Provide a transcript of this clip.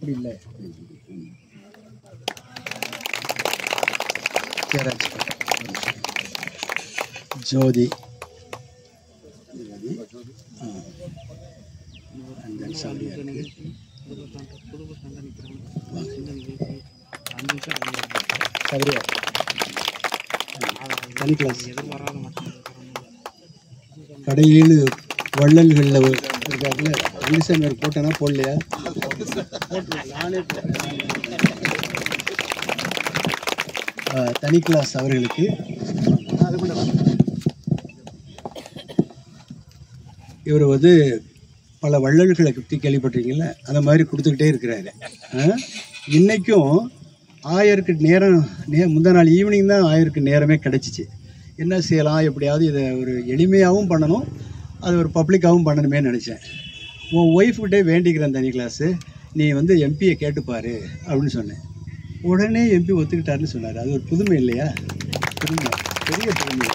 அப்படி இல்லை. ஜோதி தனி கிளாஸ். கடையில் வள்ளல்களில் இருக்காப்புல அலிசங்கர் போட்டேன்னா போடலையா? தனி கிளாஸ் அவர்களுக்கு இவர் வந்து பல வள்ளல்களை பற்றி கேள்விப்பட்டிருக்கீங்கள, அந்த மாதிரி கொடுத்துக்கிட்டே இருக்கிறாரு. இன்றைக்கும் ஆயருக்கு நேரம் முந்தா நாள் ஈவினிங் தான் ஆயருக்கு நேரமே கிடச்சிச்சு. என்ன செய்யலாம், எப்படியாவது இதை ஒரு எளிமையாகவும் பண்ணணும், அது ஒரு பப்ளிக்காகவும் பண்ணணுமே நினச்சேன். உன் ஒய்ஃப்கிட்டே வேண்டிக்கிறேன் தனி கிளாஸு, நீ வந்து எம்பியை கேட்டுப்பாரு அப்படின்னு சொன்னேன். உடனே எம்பி ஒத்துக்கிட்டாருன்னு சொன்னார். அது ஒரு புதுமை இல்லையா? புதுமை, பெரிய புதுமை.